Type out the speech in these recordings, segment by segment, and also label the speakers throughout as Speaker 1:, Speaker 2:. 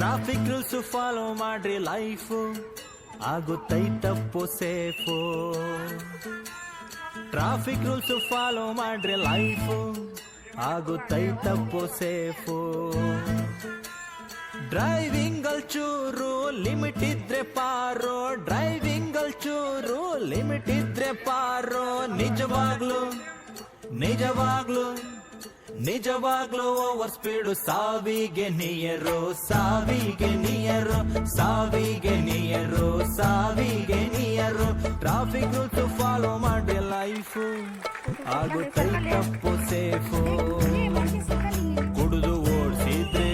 Speaker 1: Traffic rules follow ಮಾಡ್ರಿ life ಆಗುತ್ತೈತಪ್ಪು safe. Traffic rules follow ಮಾಡ್ರಿ ಲೈಫು ಆಗುತ್ತೈತಪ್ಪು ಸೇಫು. ಡ್ರೈವಿಂಗ್ ಅಲ್ಲಿ ಚೂರು ಲಿಮಿಟ್ ಇದ್ರೆ ಪಾರೋ, ಡ್ರೈವಿಂಗ್ ಅಲ್ಲಿ ಚೂರು ಲಿಮಿಟ್ ಇದ್ರೆ ಪಾರೋ. ನಿಜವಾಗ್ಲು ನಿಜವಾಗ್ಲು ನಿಜವಾಗ್ಲೂ ಓವರ್ ಸ್ಪೀಡು ಸಾವಿಗೆ ನಿಯರು, ಸಾವಿಗೆ ನಿಯರು, ಸಾವಿಗೆ ನಿಯರು, ಸಾವಿಗೆ ನಿಯರು. ಟ್ರಾಫಿಕ್ ರೂಲ್ಸ್ ಫಾಲೋ ಮಾಡಿ ಲೈಫು ಆಗುತ್ತೈತಪ್ಪು ಸೇಫು. ಕುಡಿದು ಓಡಿಸಿದ್ರೆ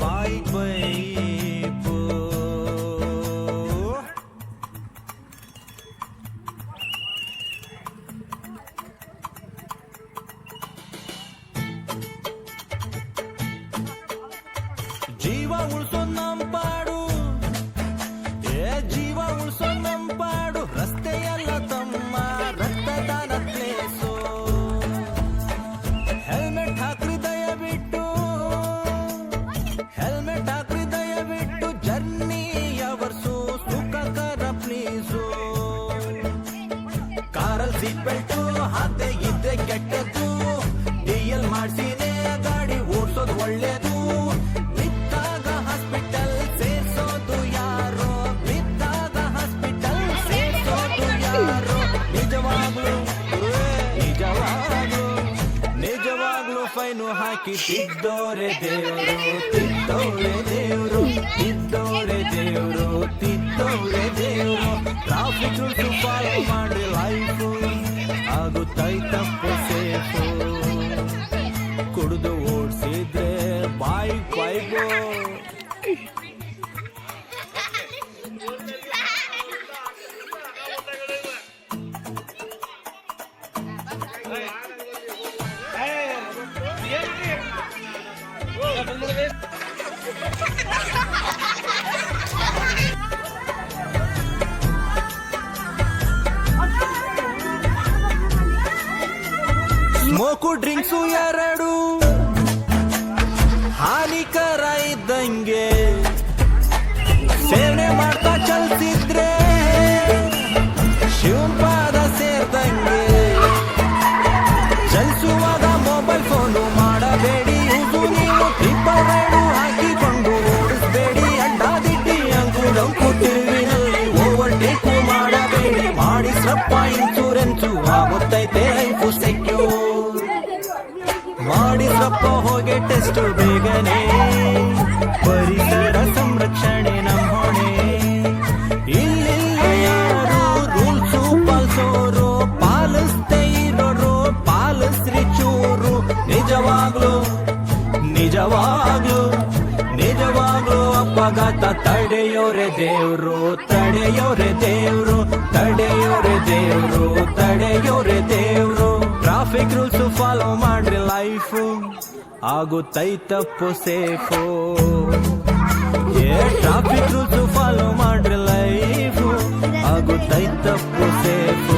Speaker 1: ಬೈಕ್ ಬೈಕು. ಜೀವ ಉಳಿಸೋ ನಂಪಾಡು, ಜೀವ ಉಳಿಸೋ ನಂಪಾಡು. ರಸ್ತೆಯಲ್ಲ ತಮ್ಮ ರಕ್ತದಾನ ಪ್ಲೇಸು. ಹೆಲ್ಮೆಟ್ ಹಾಕ್ರಿ ದಯವಿಟ್ಟು, ಹೆಲ್ಮೆಟ್ ಹಾಕ್ರಿ ದಯವಿಟ್ಟು. ಜರ್ನಿ ಅವರ್ಸು ಸುಖಕರ ಪ್ಲೀಸು. ಕಾರಲ್ಲಿ ಸೀಟ್ ಬೆಲ್ಟು ಹಾಕದೆ ಇದ್ರೆ ಕೆಟ್ಟದ್ದು. ಡಿಎಲ್ ಮಾಡ್ಸಿನೇ ಗಾಡಿ ಓಡಿಸೋದು ಒಳ್ಳೇದು. ಫೈನು ಹಾಕಿ ತಿದ್ದೋರೆ ದೇವರು, ತಿದ್ದೋರೆ ದೇವರು, ತಿದ್ದೋರೆ ದೇವರು, ತಿದ್ದೋರೆ ದೇವರು. ಟ್ರಾಫಿಕ್ ರೂಲ್ಸ್ ಫಾಲೋ ಮಾಡಿ ಲೈಫು ಆಗುತ್ತೈತಪ್ಪು ಸೇಫು. ಕುಡಿದು ಓಡಿಸಿದ್ರೆ ಬೈಕ್ ಬೈಕು. ಸ್ಮೋಕು ಡ್ರಿಂಕ್ಸು ಎರಡು ಹಾನಿಕರ ಇದ್ದಂಗೆ. ಸೇವನೆ ಮಾಡ್ತಾ ಚಲ್ತಿದ್ರೆ ಶಿವಪಾದ ಸೇರ್ದಂಗೆ. ಚಲಿಸುವಾಗ ಮೊಬೈಲ್ ಫೋನು ಮಾಡಬೇಡಿ ಯೂಸು. ನೀವು ಟ್ರಿಪಲ್ ರೈಡು ಹಾಕಿಕೊಂಡು ಓಡಿಸ್ಬೇಡಿ. ಅಡ್ಡಾದಿಡ್ಡಿ ಅಂಕು ತಿರುವಿನಲ್ಲಿ ಓವರ್ಟೇಕು ಮಾಡಬೇಡಿ. ಮಾಡಿಸ್ರಪ್ಪ ಇನ್ಸೂರೆನ್ಸು ಆಗುತ್ತೈತೆ ಲೈಫು ಸೆಕ್ಯೂರ್. ಮಾಡಿಸ್ರಪ್ಪ ಹೋಗಿ ಟೆಸ್ಟ್ ಬೇಗನೆ. ಪರಿಸರ ಸಂರಕ್ಷಣೆ ನಮ್ಮ ಹೊಣೆ. ಇಲ್ಲಿಲ್ಲ ಯಾರು ರೂಲ್ಸು ಪಾಲಿಸೋರು, ಪಾಲಿಸ್ದೇ ಇರೋರು ಪಾಲಿಸ್ರಿ ಚೂರು. ನಿಜವಾಗ್ಲು ನಿಜವಾಗ್ಲು ನಿಜವಾಗ್ಲು ಅಪಘಾತ ತಡೆಯೋರೆ ದೇವ್ರು, ತಡೆಯೋರೆ ದೇವ್ರು, ತಡೆಯೋರೆ ದೇವ್ರು, ತಡೆಯೋರೆ ದೇವ್ರು. ಟ್ರಾಫಿಕ್ ರೂಲ್ಸ್ ಫಾಲೋ ಮಾಡ್ರಿ ಲೈಫು ಆಗುತ್ತೈತಪ್ಪು ಸೇಫು. ಟ್ರಾಫಿಕ್ ರೂಲ್ಸ್ ಫಾಲೋ ಮಾಡ್ರಿ ಲೈಫು ಆಗುತ್ತೈತಪ್ಪು ಸೇಫು.